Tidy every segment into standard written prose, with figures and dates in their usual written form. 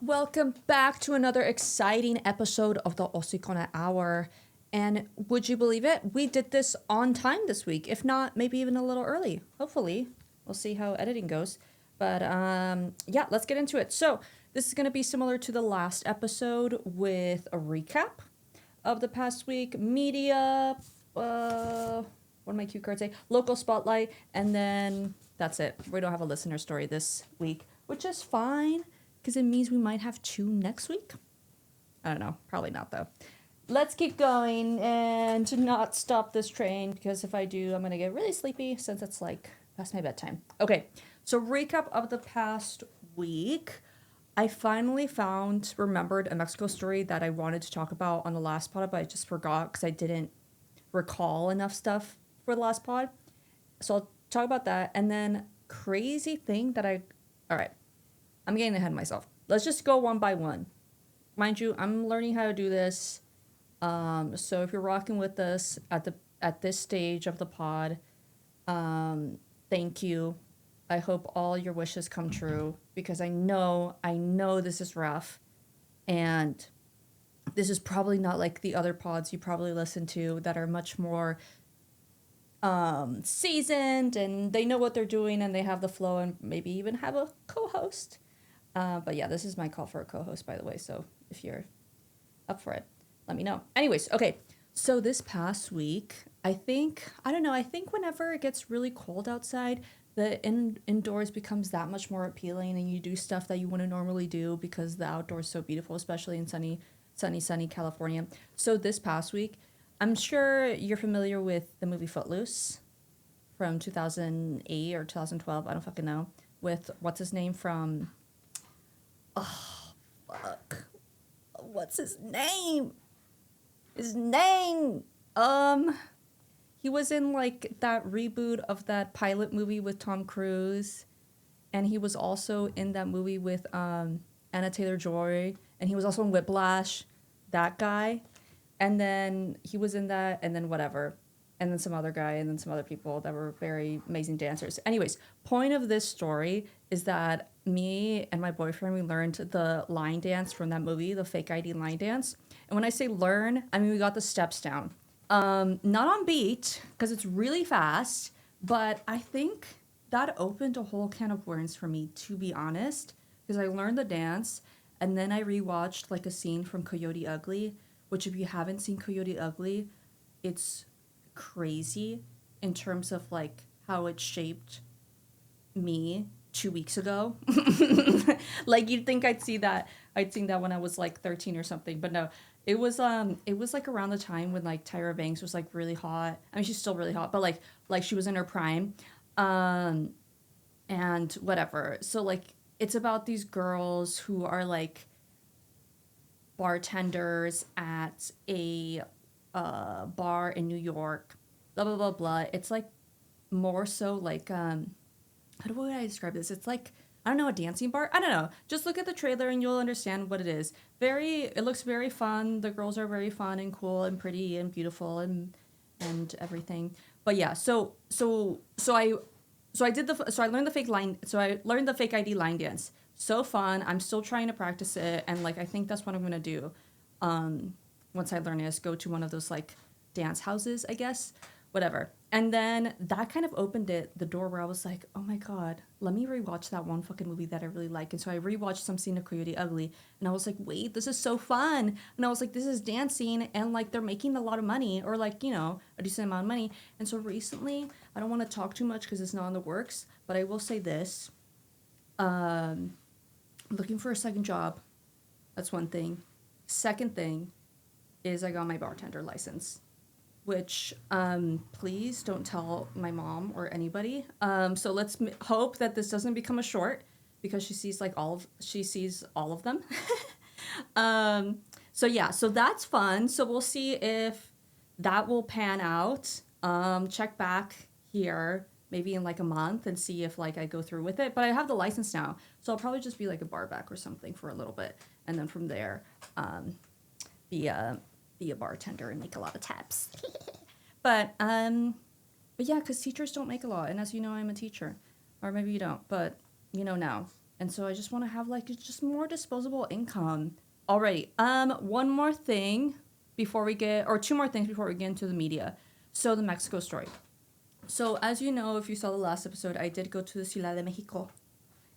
Welcome back to another exciting episode of the Osikona Hour. And would you believe it? We did this on time this week. If not, maybe even a little early. Hopefully. We'll see how editing goes. But yeah, let's get into it. So this is going to be similar to the last episode with a recap of the past week. Media, what did my cue card say? Local spotlight. And then that's it. We don't have a listener story this week, which is fine. Because it means we might have two next week. I don't know. Probably not, though. Let's keep going and to not stop this train. Because if I do, I'm going to get really sleepy since it's like past my bedtime. Okay. So recap of the past week. I finally remembered a Mexico story that I wanted to talk about on the last pod. But I just forgot because I didn't recall enough stuff for the last pod. So I'll talk about that. And then crazy thing that all right. I'm getting ahead of myself. Let's just go one by one. Mind you, I'm learning how to do this. So if you're rocking with us at this stage of the pod, thank you. I hope all your wishes come true because I know this is rough, and this is probably not like the other pods you probably listen to that are much more seasoned and they know what they're doing and they have the flow and maybe even have a co-host. But yeah, this is my call for a co-host, by the way. So if you're up for it, let me know. Anyways, okay. So this past week, I think whenever it gets really cold outside, the indoors becomes that much more appealing and you do stuff that you wouldn't normally do because the outdoors is so beautiful, especially in sunny California. So this past week, I'm sure you're familiar with the movie Footloose from 2008 or 2012. I don't fucking know. With what's his name from... Oh, fuck. What's his name? He was in, like, that reboot of that pilot movie with Tom Cruise. And he was also in that movie with Anna Taylor-Joy. And he was also in Whiplash. That guy. And then he was in that, and then whatever. And then some other guy, and then some other people that were very amazing dancers. Anyways, point of this story is that me and my boyfriend, we learned the line dance from that movie, the fake ID line dance. And when I say learn, I mean we got the steps down. Not on beat, because it's really fast, but I think that opened a whole can of worms for me, to be honest, because I learned the dance, and then I rewatched like a scene from Coyote Ugly, which if you haven't seen Coyote Ugly, it's crazy in terms of like how it shaped me 2 weeks ago. Like you'd think I'd seen that when I was like 13 or something, but no, it was like around the time when like Tyra Banks was like really hot. I mean, she's still really hot, but like she was in her prime, and whatever. So like it's about these girls who are like bartenders at a bar in New York, blah blah blah blah. It's like more so like how do I describe this? It's like, I don't know, a dancing bar? I don't know. Just look at the trailer and you'll understand what it is. It looks very fun. The girls are very fun and cool and pretty and beautiful and everything. But yeah, so I learned the fake ID line dance. So fun. I'm still trying to practice it, and like I think that's what I'm gonna do. Once I learn it, is go to one of those like dance houses, I guess. Whatever. And then that kind of opened the door where I was like, oh my God, let me rewatch that one fucking movie that I really like. And so I rewatched some scene of Coyote Ugly, and I was like, wait, this is so fun. And I was like, this is dancing, and like they're making a lot of money, or like, you know, a decent amount of money. And so recently, I don't want to talk too much because it's not in the works, but I will say this. I'm looking for a second job. That's one thing. Second thing is I got my bartender license, which please don't tell my mom or anybody. So let's hope that this doesn't become a short because she sees all of them. So yeah, so that's fun. So we'll see if that will pan out. Check back here maybe in like a month and see if like I go through with it. But I have the license now, so I'll probably just be like a barback or something for a little bit, and then from there, be a bartender and make a lot of taps. But yeah, because teachers don't make a lot, and as you know, I'm a teacher, or maybe you don't, but you know now. And so I just want to have like just more disposable income. Alrighty. One more thing before we get, or two more things before we get into the media. So the Mexico story. So as you know, if you saw the last episode, I did go to the Ciudad de Mexico,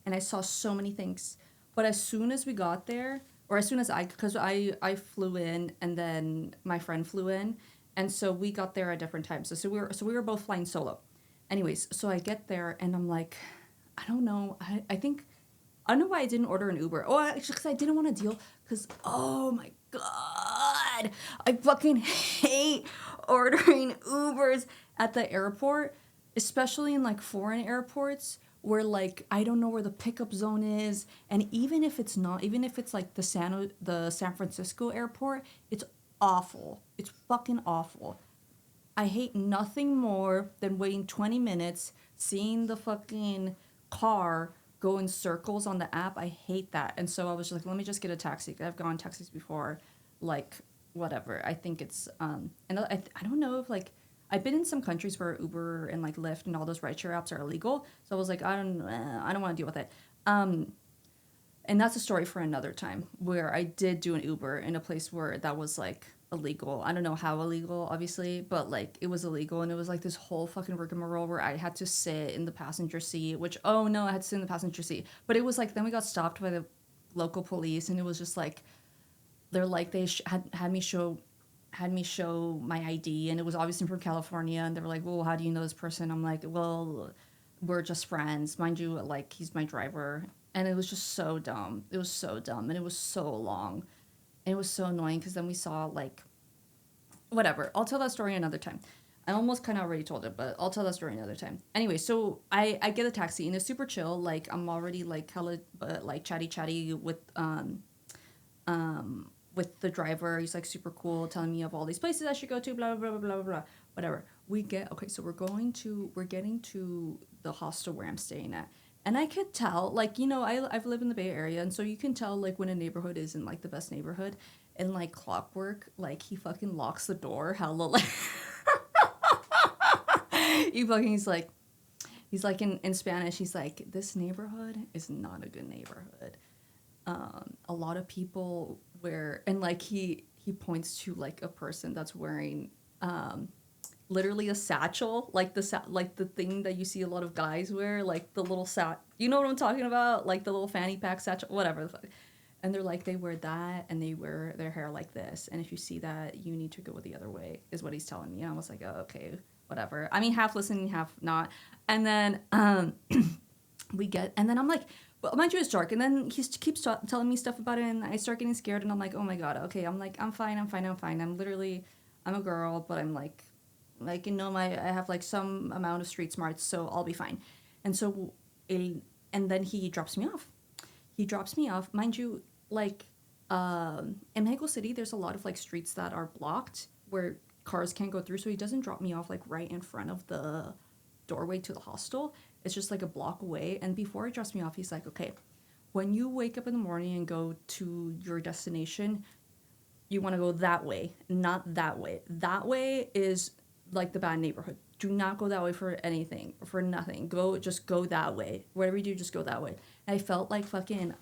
and I saw so many things. But as soon as we got there, or as soon as because I flew in and then my friend flew in, and so we got there at different times. So we were both flying solo. Anyways, so I get there and I'm like, I don't know. I don't know why I didn't order an Uber. Oh, actually, because I didn't want to deal. Because, oh my God, I fucking hate ordering Ubers at the airport, especially in like foreign airports where like I don't know where the pickup zone is, and even if it's not, even if it's like the San Francisco airport, it's awful. It's fucking awful. I hate nothing more than waiting 20 minutes, seeing the fucking car go in circles on the app. I hate that. And so I was just like, let me just get a taxi. I've gone taxis before, like, whatever. I think it's, and I don't know if, like, I've been in some countries where Uber and, like, Lyft and all those rideshare apps are illegal. So I was like, I don't want to deal with it. And that's a story for another time where I did do an Uber in a place where that was like illegal. I don't know how illegal, obviously, but like it was illegal, and it was like this whole fucking rigmarole where I had to sit in the passenger seat, which, oh no, I had to sit in the passenger seat. But it was like, then we got stopped by the local police, and it was just like, they're like, had me show my ID, and it was obviously from California, and they were like, well, how do you know this person? I'm like, well, we're just friends. Mind you, like, he's my driver. And it was just so dumb. It was so dumb, and it was so long. And it was so annoying because then we saw, like, whatever. I'll tell that story another time. I almost kind of already told it, but I'll tell that story another time. Anyway, so I get a taxi, and it's super chill. Like, I'm already, like, hella, like, chatty with the driver. He's like super cool, telling me of all these places I should go to, blah blah blah blah blah blah. Whatever. So we're getting to the hostel where I'm staying at. And I could tell, like, you know, I've lived in the Bay Area, and so you can tell, like, when a neighborhood isn't, like, the best neighborhood. And, like, clockwork, like, he fucking locks the door, hella, like, he's like in Spanish, he's like, this neighborhood is not a good neighborhood. A lot of people wear, and like he points to like a person that's wearing literally a satchel, like like the thing that you see a lot of guys wear, like the little you know what I'm talking about, like the little fanny pack satchel, whatever the fuck. And they're like, they wear that, and they wear their hair like this, and if you see that, you need to go the other way, is what he's telling me. And I was like, oh, okay, whatever. I mean, half listening, half not. And then and then I'm like, well, mind you, it's dark. And then he keeps telling me stuff about it, and I start getting scared, and I'm like, oh my God, okay. I'm like, I'm fine. I'm a girl, but I'm like, you know, I have like some amount of street smarts, so I'll be fine. And so, and then he drops me off. Mind you, like, in Mexico City, there's a lot of like streets that are blocked where cars can't go through. So he doesn't drop me off like right in front of the doorway to the hostel. It's just like a block away. And before he drops me off, he's like, okay, when you wake up in the morning and go to your destination, you want to go that way, not that way. That way is like the bad neighborhood. Do not go that way for anything, for nothing. Just go that way. Whatever you do, just go that way. And I felt like fucking,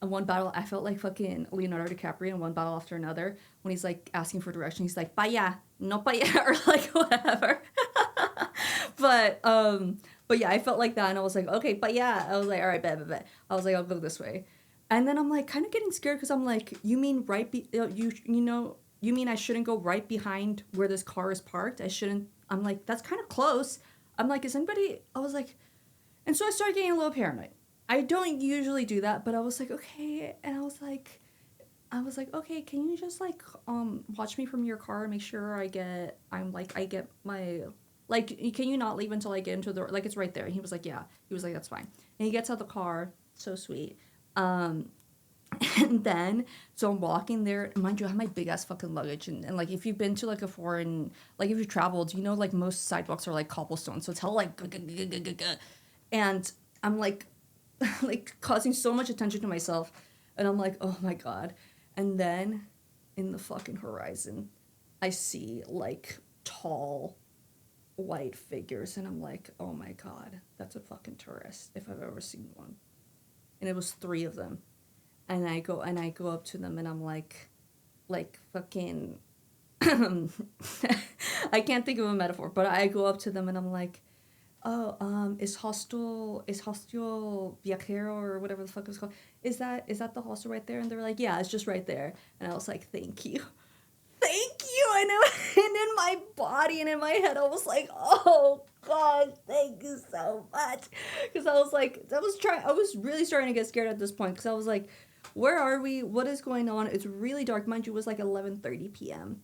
one battle, I felt like fucking Leonardo DiCaprio in one battle after another when he's like asking for direction. He's like, pa allá, no pa allá, or like whatever. But yeah, I felt like that, and I was like, okay, but yeah, I was like, all right, bet. I was like, I'll go this way, and then I'm like, kind of getting scared because I'm like, you mean you mean I shouldn't go right behind where this car is parked? I shouldn't. I'm like, that's kind of close. I'm like, is anybody? I was like, and so I started getting a little paranoid. I don't usually do that, but I was like, okay, and I was like, okay, can you just like watch me from your car and make sure I get my, like, can you not leave until I get into the, like, it's right there. And he was like, yeah. He was like, that's fine. And he gets out the car, so sweet. And then, so I'm walking there, mind you, I have my big ass fucking luggage, and like, if you've been to like a foreign, like if you've traveled, you know, like most sidewalks are like cobblestone, so it's hella like, and I'm like, like causing so much attention to myself, and I'm like, oh my God. And then in the fucking horizon, I see like tall, white figures, and I'm like, oh my god, that's a fucking tourist if I've ever seen one. And it was three of them, and I go up to them, and I'm like fucking, I can't think of a metaphor, but I go up to them, and I'm like, oh, is hostel viajero or whatever the fuck it was called? Is that the hostel right there? And they were like, yeah, it's just right there. And I was like, thank you. Thank you. And in my body and in my head, I was like, oh gosh, thank you so much. Because I was like, I was really starting to get scared at this point, because I was like, where are we? What is going on? It's really dark. Mind you, it was like 11:30 p.m.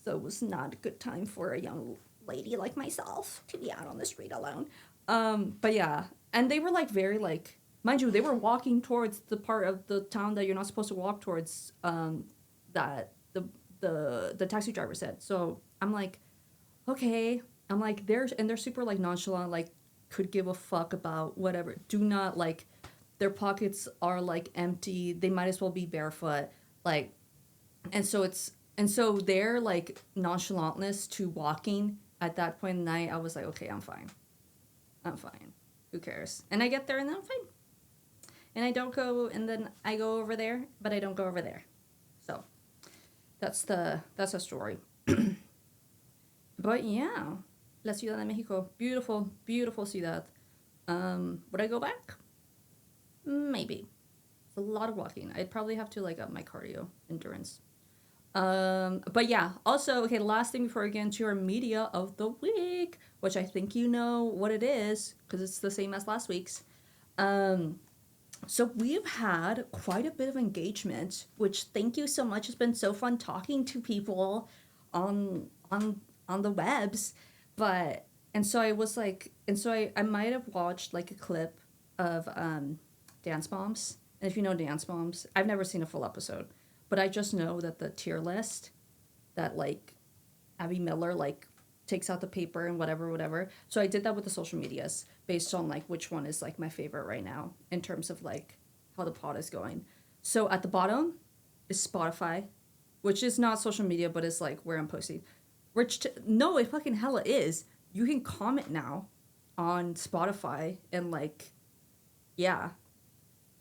So it was not a good time for a young lady like myself to be out on the street alone. But yeah, and they were like very like, mind you, they were walking towards the part of the town that you're not supposed to walk towards. That the taxi driver said. So I'm like, okay. I'm like, they're super like nonchalant, like could give a fuck about whatever. Do not like, their pockets are like empty. They might as well be barefoot. Like, and so their like nonchalantness to walking at that point in the night, I was like, okay, I'm fine. Who cares? And I get there and then I'm fine. And I don't go, and then I go over there, but I don't go over there. So that's the story. But yeah, La Ciudad de Mexico, beautiful, beautiful ciudad. Would I go back? Maybe. It's a lot of walking. I'd probably have to like up my cardio endurance. But yeah, also, okay, last thing before we get into our media of the week, which I think you know what it is, because it's the same as last week's. So we've had quite a bit of engagement, which thank you so much. It's been so fun talking to people on the webs. But, and so I was like, and so I might have watched like a clip of Dance Moms. And if you know Dance Moms, I've never seen a full episode, but I just know that the tier list that like Abby Miller like takes out the paper and whatever. So I did that with the social medias based on like which one is like my favorite right now in terms of like how the pod is going. So at the bottom is Spotify, which is not social media, but it's like where I'm posting. No, it fucking hella is. You can comment now on Spotify and like, yeah,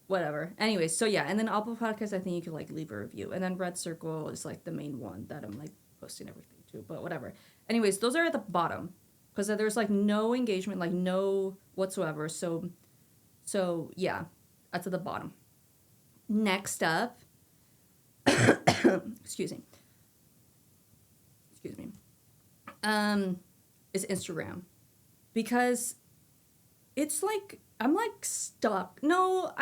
whatever. Anyway, so yeah, and then Apple Podcasts, I think you can like leave a review, and then Red Circle is like the main one that I'm like posting everything to, but whatever. Anyways, those are at the bottom because there's like no engagement, like no whatsoever. So yeah, that's at the bottom. Next up, excuse me, is Instagram, because it's like I'm like stuck. No,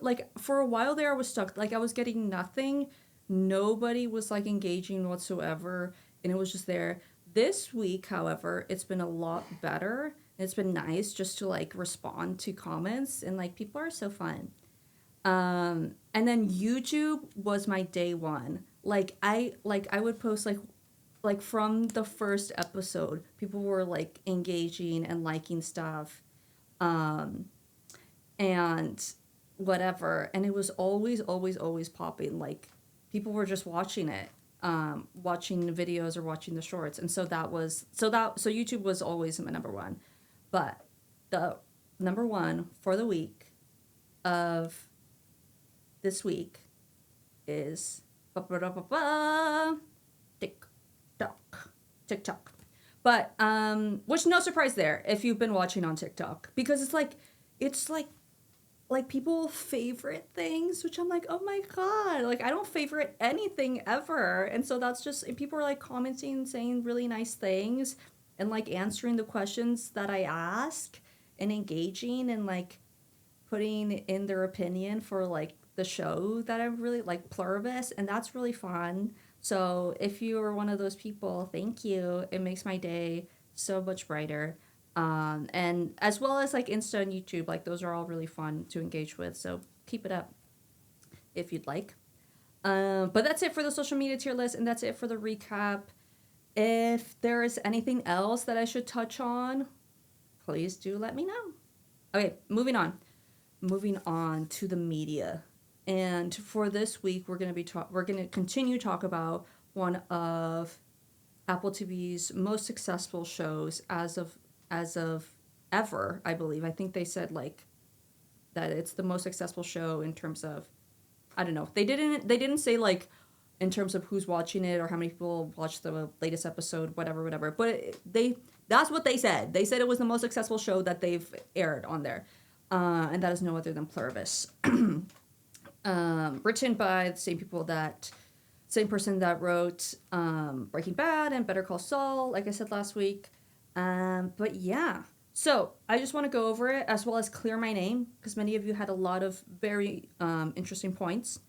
like for a while there I was stuck. Like I was getting nothing. Nobody was like engaging whatsoever, and it was just there. This week, however, it's been a lot better. It's been nice just to like respond to comments, and like people are so fun. And then YouTube was my day one. Like I would post like from the first episode, people were like engaging and liking stuff. And whatever, and it was always popping. Like people were just watching it, watching the videos or watching the shorts, and so YouTube was always my number one. But the number one for the week of this week is TikTok. But which, no surprise there if you've been watching on TikTok, because it's like people favorite things, which I'm like, oh my god, like I don't favorite anything ever. And so that's just, and people are like commenting, saying really nice things, and like answering the questions that I ask, and engaging, and like putting in their opinion for like the show that I really like, Pluribus, and that's really fun. So if you are one of those people, thank you. It makes my day so much brighter. And as well as like Insta and YouTube, like those are all really fun to engage with. So keep it up if you'd like. But that's it for the social media tier list, and that's it for the recap. If there is anything else that I should touch on, please do let me know. Okay, moving on to the media. And for this week, we're going to continue to talk about one of Apple TV's most successful shows as of ever, I believe. I think they said like that it's the most successful show in terms of, I don't know. They didn't say like in terms of who's watching it or how many people watched the latest episode, whatever. But that's what they said. They said it was the most successful show that they've aired on there, and that is no other than Pluribus. Written by the same person that wrote Breaking Bad and Better Call Saul, like I said last week. But yeah, so I just want to go over it as well as clear my name because many of you had a lot of very interesting points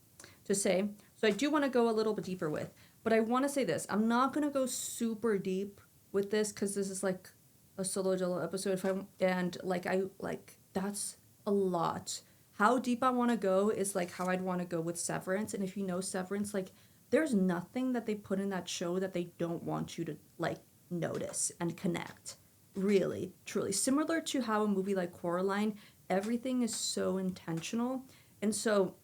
to say. So I do want to go a little bit deeper with, but I want to say this: I'm not gonna go super deep with this because this is like a solo Dolo episode. That's a lot. How deep I want to go is like how I'd want to go with Severance, and if you know Severance, like there's nothing that they put in that show that they don't want you to like notice and connect. Really, truly. Similar to how a movie like Coraline, everything is so intentional. And so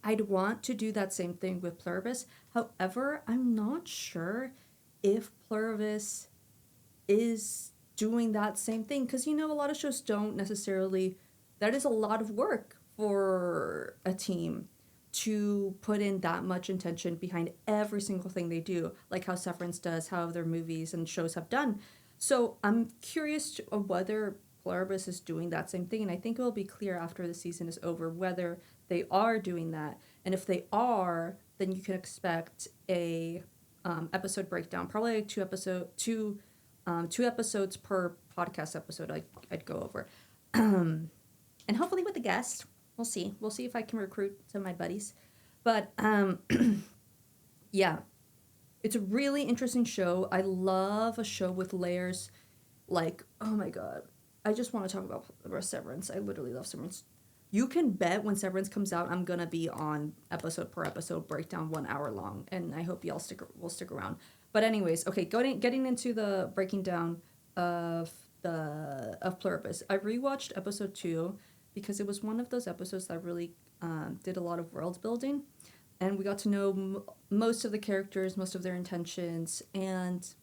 I'd want to do that same thing with Pluribus. However, I'm not sure if Pluribus is doing that same thing because a lot of shows don't necessarily. That is a lot of work for a team to put in that much intention behind every single thing they do, like how Severance does, how other movies and shows have done. So I'm curious of whether Pluribus is doing that same thing, and I think it will be clear after the season is over whether they are doing that. And if they are, then you can expect a episode breakdown, probably like two episodes per podcast episode. I'd go over, and hopefully with a guest. We'll see. We'll see if I can recruit some of my buddies. But yeah, it's a really interesting show. I love a show with layers. Like, oh my god, I just want to talk about Severance. I literally love Severance. You can bet when Severance comes out, I'm gonna be on episode per episode breakdown, 1 hour long, and I hope y'all will stick around. But anyways, okay, getting into the breaking down of Pluribus. I rewatched episode 2 because it was one of those episodes that really did a lot of world building, and we got to know most of the characters, most of their intentions, and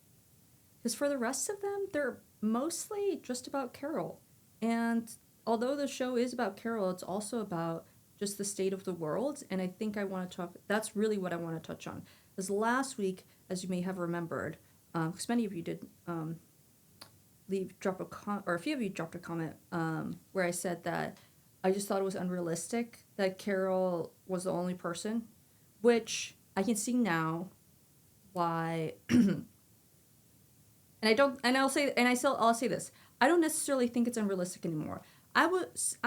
because for the rest of them, they're mostly just about Carol. And although the show is about Carol, it's also about just the state of the world, and I think that's really what I want to touch on. Because last week, as you may have remembered, because many of you did or a few of you dropped a comment where I said that I just thought it was unrealistic that Carol was the only person, which I can see now why. And I'll say this. I don't necessarily think it's unrealistic anymore. I was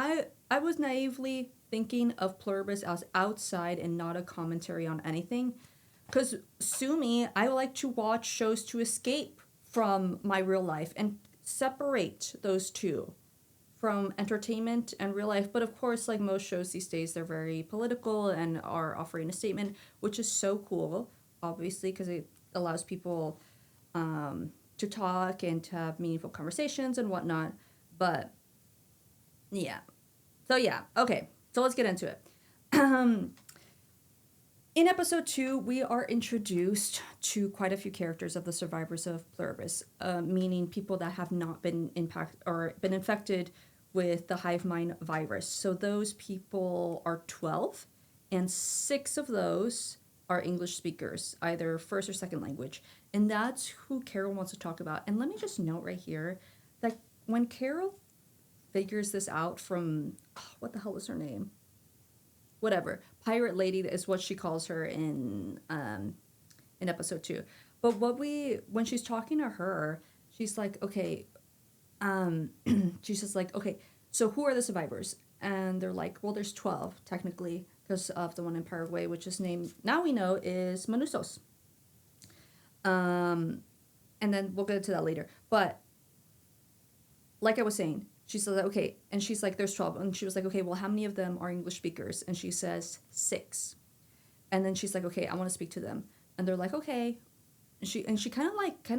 naively thinking of Pluribus as outside and not a commentary on anything. Because sue me, I like to watch shows to escape from my real life and separate those two from entertainment and real life. But of course, like most shows these days, they're very political and are offering a statement, which is so cool, obviously, because it allows people to talk and to have meaningful conversations and whatnot. But yeah. So yeah, okay. So let's get into it. In episode 2, we are introduced to quite a few characters of the survivors of Pluribus, meaning people that have not been infected with the hive mind virus. So those people are 12, and 6 of those are English speakers, either first or second language. And that's who Carol wants to talk about. And let me just note right here that when Carol figures this out from, what the hell is her name? Whatever, pirate lady is what she calls her in episode 2. But when she's talking to her, she's like, okay, she's just like, okay, so who are the survivors? And they're like, well, there's 12 technically because of the one in Paraguay, which is named, now we know, is Manusos. And then we'll get into that later. But like I was saying, she says, okay, and she's like, there's 12. And she was like, okay, well, how many of them are English speakers? And she says, 6. And then she's like, okay, I want to speak to them. And they're like, okay. And she kind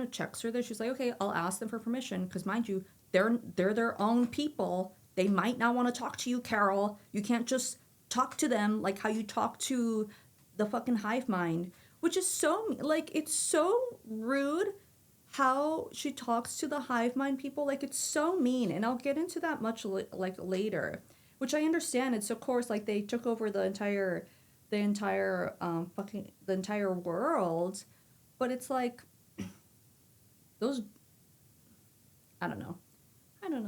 of checks her there. She's like, okay, I'll ask them for permission. Because mind you, they're their own people. They might not want to talk to you, Carol. You can't just talk to them like how you talk to the fucking hive mind, which is so like it's so rude how she talks to the hive mind people. Like it's so mean, and I'll get into that much like later, which I understand. It's of course like they took over the entire world, but it's like those I don't know.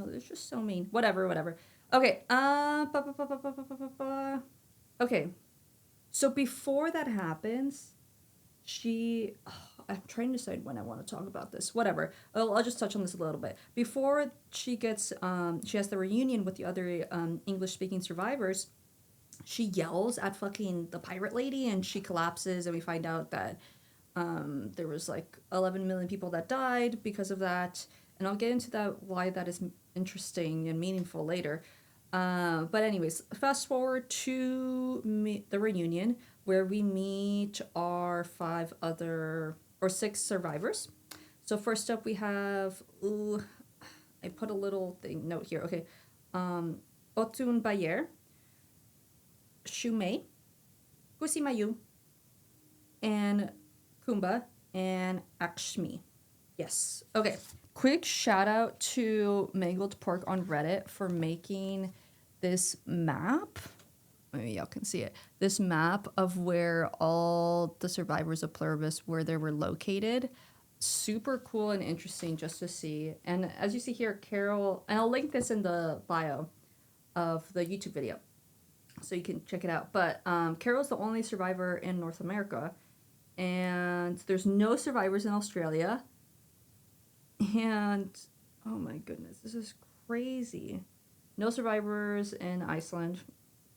They're just so mean. Whatever, whatever. Okay. Okay. So before that happens, she. I'm trying to decide when I want to talk about this. Whatever. I'll just touch on this a little bit. Before she gets, she has the reunion with the other English speaking survivors. She yells at fucking the pirate lady, and she collapses, and we find out that there was like 11 million people that died because of that, and I'll get into that why that is interesting and meaningful later. But anyways, fast forward to the reunion where we meet our six survivors. So first up we have I put a little note here. Okay, Otun Bayer, Shumei, Kusimayu, and Kumba, and Akshmi. Yes. Okay. Quick shout out to Mangled Pork on Reddit for making this map. Maybe y'all can see it. This map of where all the survivors of Pluribus, where they were located. Super cool and interesting just to see. And as you see here, Carol, and I'll link this in the bio of the YouTube video so you can check it out. But Carol's the only survivor in North America, and there's no survivors in Australia. And oh my goodness, this is crazy. No survivors in Iceland,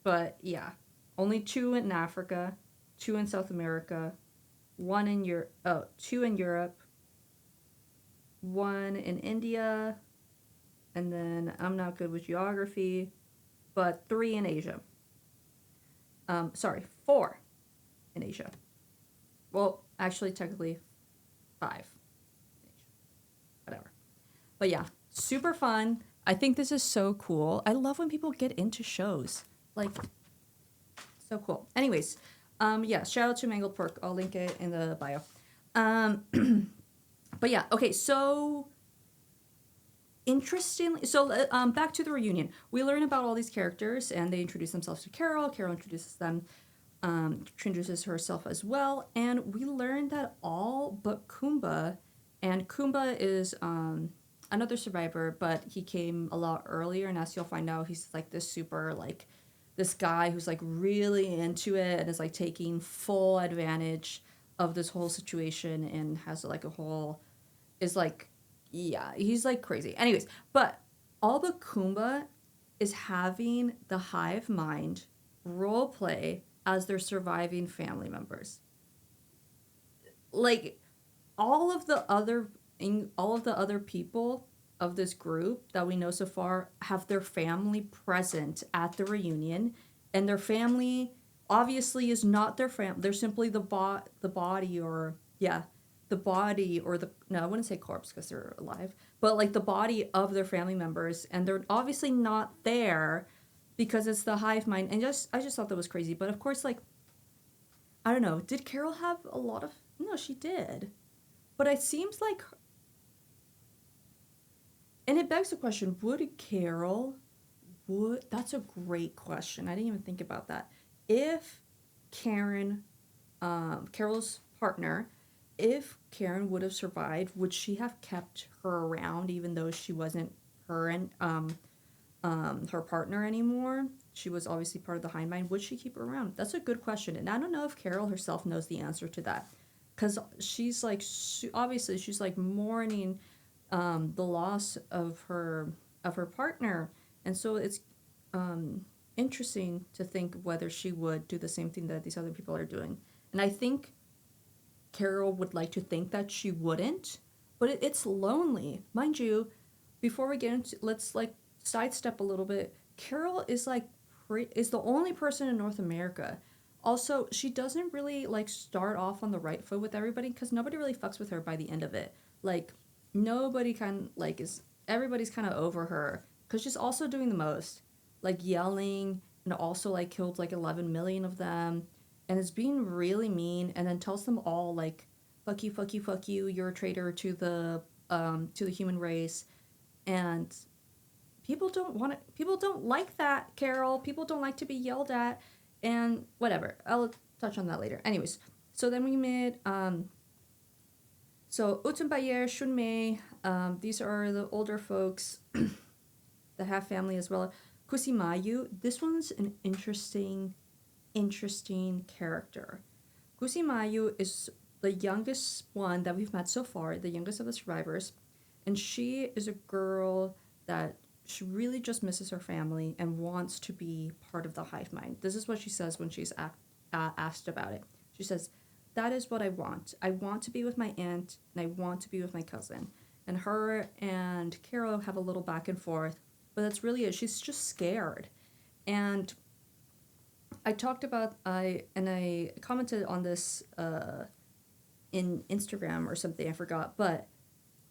but yeah, only 2 in Africa, 2 in South America, 1 in Europe, 2 in Europe, 1 in India, and then I'm not good with geography, but 3 in Asia. 4 in Asia. Well, actually, technically, 5 in Asia. Whatever. But yeah, super fun. I think this is so cool. I love when people get into shows. Like, so cool. Anyways, yeah, shout out to Mangled Pork. I'll link it in the bio. But yeah, okay, so interestingly, so back to the reunion. We learn about all these characters, and they introduce themselves to Carol. Carol introduces herself as well, and we learn that all but Kumba, and Kumba is another survivor, but he came a lot earlier, and as you'll find out, he's like this super like this guy who's like really into it and is like taking full advantage of this whole situation and has like a whole is like yeah, he's like crazy. Anyways, but all but Kumba is having the hive mind role play as their surviving family members. Like all of the other people of this group that we know so far have their family present at the reunion, and their family obviously is not their family. They're simply the body or the no, I wouldn't say corpse because they're alive, but like the body of their family members, and they're obviously not there because it's the hive mind. And I just thought that was crazy. But of course, like I don't know, did Carol have a lot of? No, she did, but it seems like, and it begs the question: That's a great question. I didn't even think about that. If Karen, Carol's partner, if Karen would have survived, would she have kept her around even though she wasn't her and her partner anymore? She was obviously part of the hive mind. Would she keep her around? That's a good question, and I don't know if Carol herself knows the answer to that, because she's like obviously she's like mourning the loss of her partner, and so it's interesting to think whether she would do the same thing that these other people are doing. And I think Carol would like to think that she wouldn't, but it's lonely. Mind you, before we get into, let's like sidestep a little bit. Carol is like, is the only person in North America. Also, she doesn't really like start off on the right foot with everybody because nobody really fucks with her by the end of it. Like, nobody everybody's kind of over her because she's also doing the most, like yelling, and also like killed like 11 million of them. and is being really mean, and then tells them all like, "Fuck you, fuck you, fuck you! You're a traitor to the human race," and people don't want it. People don't like that, Carol. People don't like to be yelled at, and whatever. I'll touch on that later. Anyways, so then we made so Utumbayer, Shunmei. These are the older folks that have family as well. Kusimayu. This one's an interesting character. Kusimayu is the youngest one that we've met so far, the youngest of the survivors, and she is a girl that she really just misses her family and wants to be part of the hive mind. This is what she says when she's asked about it. She says, "That is what I want. I want to be with my aunt and I want to be with my cousin." And her and Carol have a little back and forth, but that's really it. She's just scared. And I talked about I commented on this in Instagram or something, I forgot, but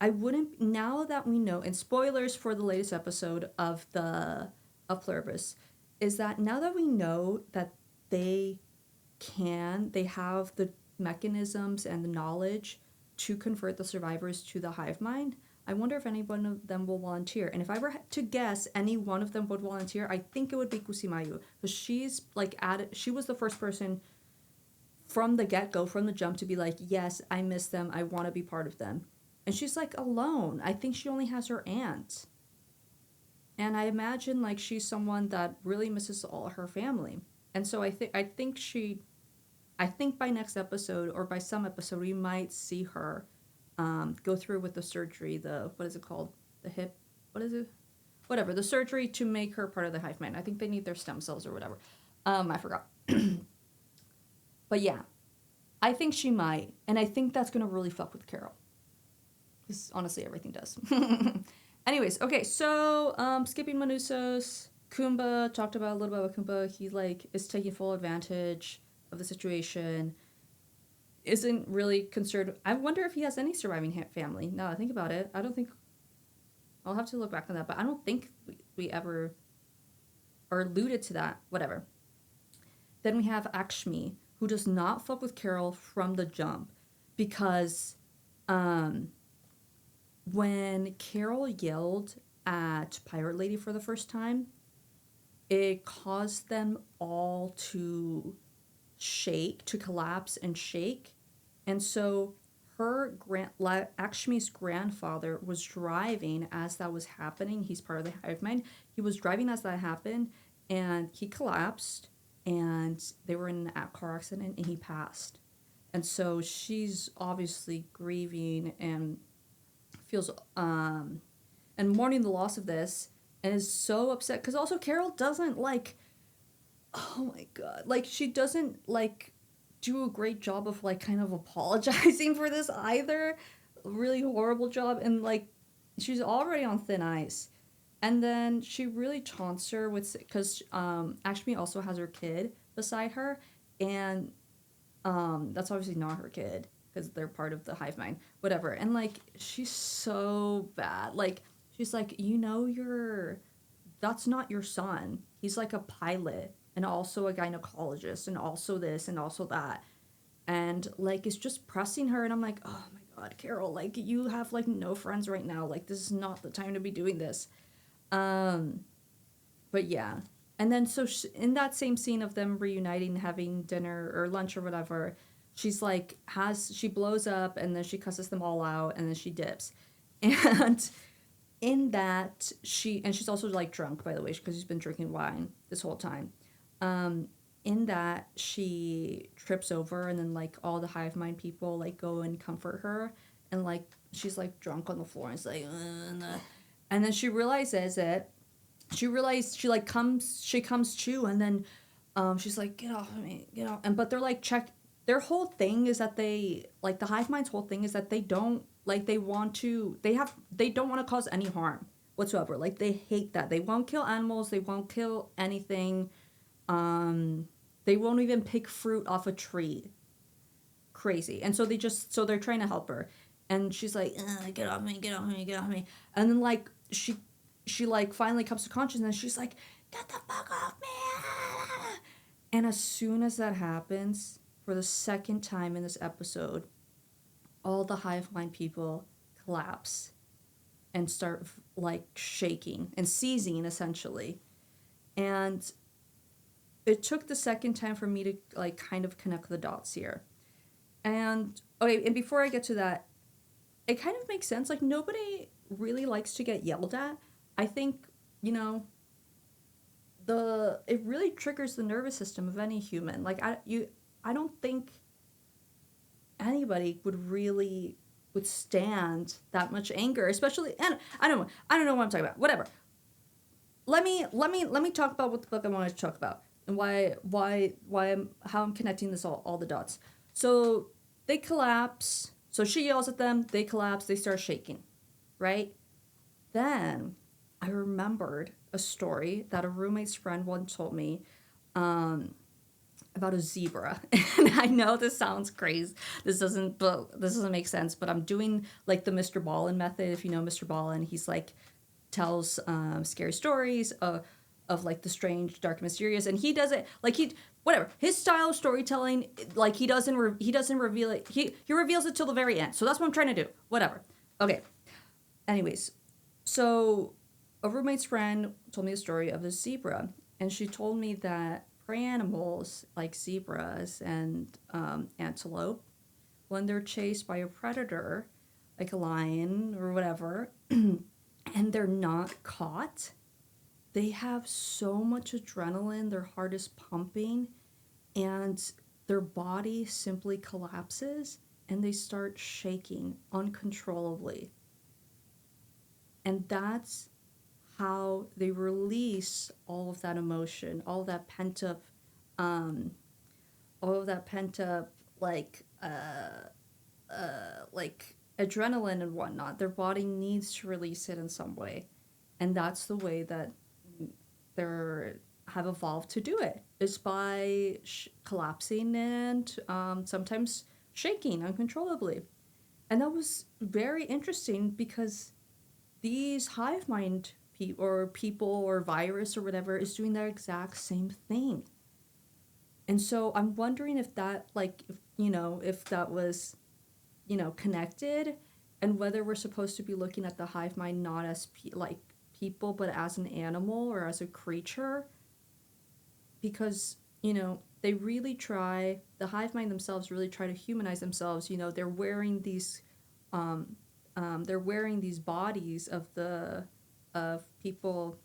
I wouldn't, now that we know, and spoilers for the latest episode of Pluribus, is that now that we know that they have the mechanisms and the knowledge to convert the survivors to the hive mind, I wonder if any one of them will volunteer. And if I were to guess any one of them would volunteer, I think it would be Kusimayu, because she's like she was the first person from the get-go, from the jump, to be like, yes, I miss them, I want to be part of them. And she's like alone. I think she only has her aunt. And I imagine like she's someone that really misses all her family. And so I think by next episode or by some episode we might see her go through with the surgery, what is it called? The hip, what is it? Whatever, the surgery to make her part of the hive mind. I think they need their stem cells or whatever. I forgot. But yeah, I think she might. And I think that's going to really fuck with Carol. Because honestly, everything does. Anyways, okay, so skipping Manusos, Kumba, talked about a little bit about Kumba. He like is taking full advantage of the situation. Isn't really concerned. I wonder if he has any surviving family. Now I think about it, I don't think. I'll have to look back on that, but I don't think we ever are alluded to that. Whatever. Then we have Akshmi, who does not fuck with Carol from the jump, because when Carol yelled at Pirate Lady for the first time, it caused them all to collapse and shake. And so Akshmi's grandfather was driving as that was happening. He's part of the hive mind. He was driving as that happened, and he collapsed, and they were in a car accident, and he passed. And so she's obviously grieving and feels and mourning the loss of this, and is so upset because also Carol doesn't like, oh my god, like she doesn't like do a great job of like kind of apologizing for this either. Really horrible job, and like she's already on thin ice. And then she really taunts her with, because Ashmi also has her kid beside her, and that's obviously not her kid because they're part of the hive mind, whatever. And like she's so bad. Like she's like, that's not your son. He's like a pilot and also a gynecologist and also this and also that. And like it's just pressing her, and I'm like, oh my god, Carol, like you have like no friends right now. Like this is not the time to be doing this. But yeah. And then so in that same scene of them reuniting, having dinner or lunch or whatever, she's like she blows up, and then she cusses them all out, and then she dips. And in that she's also like drunk, by the way, because she's been drinking wine this whole time. In that she trips over, and then like all the hive mind people like go and comfort her, and like she's like drunk on the floor, and it's like and then she realizes it. She comes to, and then she's like, get off of me, get off. And but they're like their whole thing is that they like, the hive mind's whole thing is that they don't like, they don't want to cause any harm whatsoever. Like they hate that. They won't kill animals, they won't kill anything. They won't even pick fruit off a tree. Crazy. And so they're trying to help her, and she's like, get off me, get off me, get off me. And then like she like finally comes to consciousness, and she's like, get the fuck off me. And as soon as that happens, for the second time in this episode, all the hive mind people collapse and start like shaking and seizing essentially. And it took the second time for me to like kind of connect the dots here. And okay, and before I get to that, it kind of makes sense. Like nobody really likes to get yelled at. I think, you know, it really triggers the nervous system of any human. Like I don't think anybody would really withstand that much anger, especially, and I don't know what I'm talking about. Whatever. Let me talk about what the fuck I wanted to talk about and how I'm connecting this all the dots. So they collapse. So she yells at them. They collapse. They start shaking, right? Then I remembered a story that a roommate's friend once told me about a zebra. And I know this sounds crazy. This doesn't make sense, but I'm doing like the Mr. Ballin method. If you know Mr. Ballin, he's like tells scary stories of like the strange, dark, mysterious, and he does it like whatever his style of storytelling. Like he doesn't reveal it. He reveals it till the very end. So that's what I'm trying to do. Whatever. Okay. Anyways, so a roommate's friend told me a story of a zebra, and she told me that prey animals like zebras and antelope, when they're chased by a predator, like a lion or whatever, and they're not caught, they have so much adrenaline, their heart is pumping, and their body simply collapses and they start shaking uncontrollably. And that's how they release all of that emotion, all of that pent up, like like adrenaline and whatnot. Their body needs to release it in some way, and that's the way that they're have evolved to do it, is by collapsing and sometimes shaking uncontrollably. And that was very interesting because these hive mind people or virus or whatever is doing that exact same thing. And so I'm wondering if that, like, if that was, connected, and whether we're supposed to be looking at the hive mind not as like people, but as an animal or as a creature. Because, they really try, the hive mind themselves really try to humanize themselves. They're wearing these bodies of people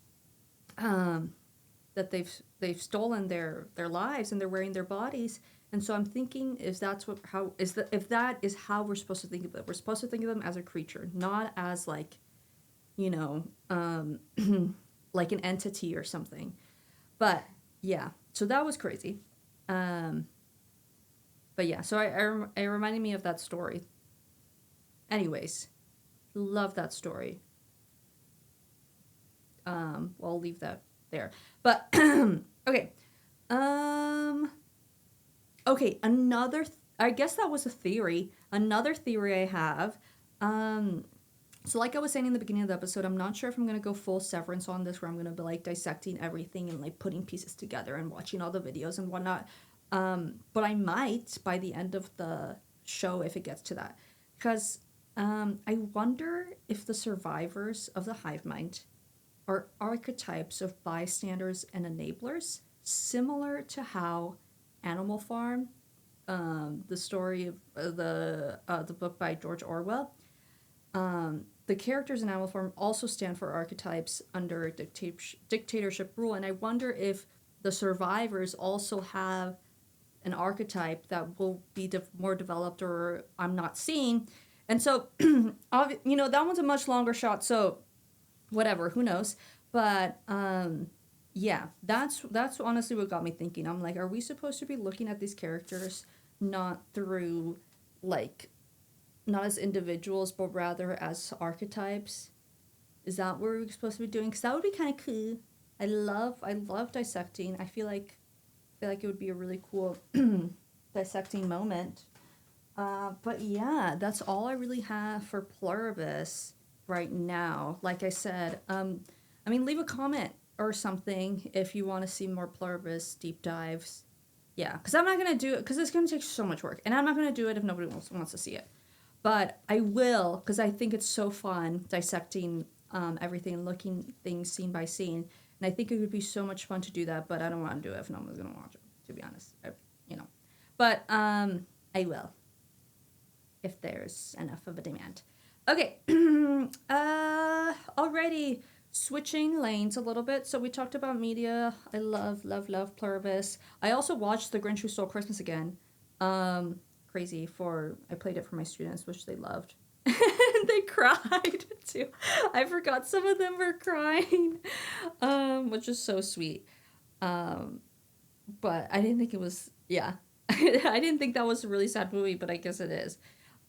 that they've stolen their lives, and they're wearing their bodies. And so I'm thinking, if that is how we're supposed to think of them. We're supposed to think of them as a creature, not as like, like an entity or something. But yeah, so that was crazy. But yeah, so it reminded me of that story. Anyways, love that story. Well, I'll leave that there. But okay. Okay, I guess that was a theory. Another theory I have. So like I was saying in the beginning of the episode, I'm not sure if I'm going to go full Severance on this, where I'm going to be like dissecting everything and like putting pieces together and watching all the videos and whatnot. But I might by the end of the show, if it gets to that. Because I wonder if the survivors of the hive mind are archetypes of bystanders and enablers, similar to how Animal Farm, the story of the book by George Orwell, the characters in Animal Farm also stand for archetypes under dictatorship rule, and I wonder if the survivors also have an archetype that will be more developed, or I'm not seeing. And so, that one's a much longer shot, so whatever, who knows. But yeah, that's honestly what got me thinking. I'm like, are we supposed to be looking at these characters not through, like, not as individuals, but rather as archetypes? Is that what we're supposed to be doing? Because that would be kind of cool. I love dissecting. I feel like it would be a really cool dissecting moment. But yeah, that's all I really have for Pluribus right now. Like I said, leave a comment or something if you want to see more Pluribus deep dives. Yeah, because I'm not going to do it, because it's going to take so much work. And I'm not going to do it if nobody wants to see it. But I will, because I think it's so fun dissecting everything and looking things scene by scene. And I think it would be so much fun to do that, but I don't want to do it if no one's going to watch it, to be honest. But I will, if there's enough of a demand. Okay, already switching lanes a little bit. So we talked about media. I love Pluribus. I also watched The Grinch Who Stole Christmas again. Crazy I played it for my students, which they loved. And they cried too. I forgot some of them were crying, which is so sweet. But I didn't think it was, yeah. I didn't think that was a really sad movie, but I guess it is.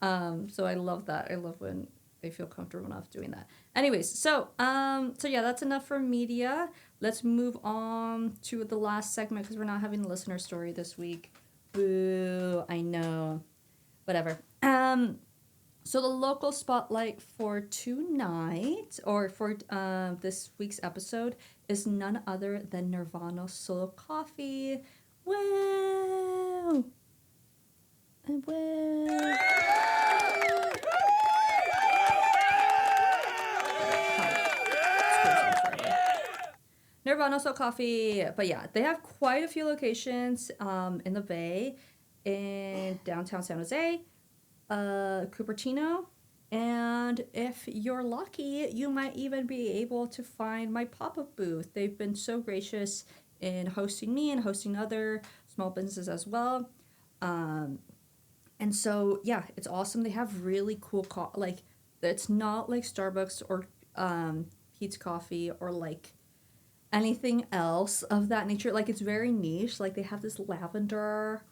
So I love that. I love when they feel comfortable enough doing that. Anyways, so yeah, that's enough for media. Let's move on to the last segment because we're not having a listener story this week. Boo, I know. Whatever. So the local spotlight for tonight, or for this week's episode, is none other than Nirvana Solo Coffee. Woo! And woo! Nirvana Solo Coffee. But yeah, they have quite a few locations in the Bay, in downtown San Jose, Cupertino, and if you're lucky, you might even be able to find my pop-up booth. They've been so gracious in hosting me and hosting other small businesses as well. And so, yeah, it's awesome. They have really cool, like, it's not like Starbucks or Pete's Coffee or, like, anything else of that nature. Like, it's very niche. Like, they have this lavender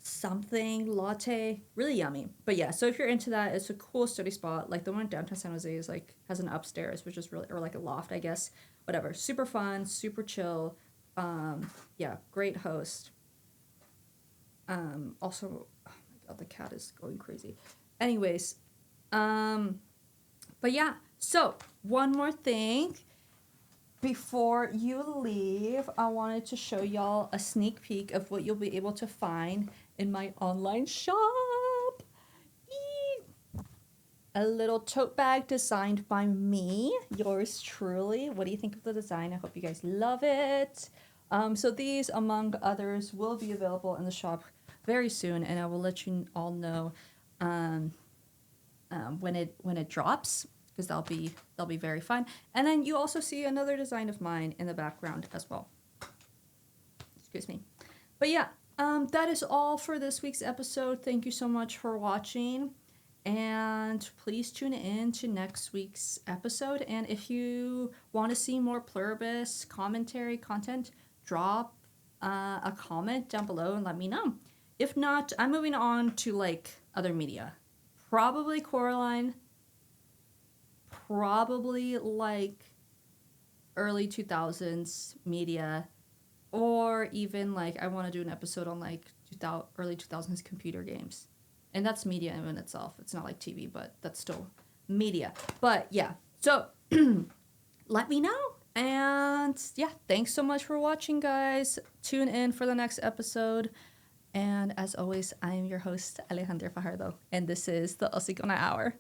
something latte, really yummy. But yeah, so if you're into that, it's a cool study spot. Like the one in downtown San Jose is like has an upstairs, which is really, or like a loft, I guess. Whatever, super fun, super chill. Yeah, great host. Also, oh my god, the cat is going crazy. Anyways, but yeah, so one more thing. Before you leave, I wanted to show y'all a sneak peek of what you'll be able to find in my online shop. Eee! A little tote bag designed by me, yours truly. What do you think of the design? I hope you guys love it. So these, among others, will be available in the shop very soon, and I will let you all know when it drops, because they'll be very fun. And then you also see another design of mine in the background as well. Excuse me. But yeah, that is all for this week's episode. Thank you so much for watching. And please tune in to next week's episode. And if you want to see more Pluribus commentary content, drop a comment down below and let me know. If not, I'm moving on to like other media. Probably Coraline. Probably like early 2000s media, or even like I want to do an episode on like early 2000s computer games, and that's media in itself. It's not like TV, but that's still media. But yeah, so let me know. And yeah, thanks so much for watching, guys. Tune in for the next episode. And as always, I am your host, Alejandra Fajardo, and this is the Osigona Hour.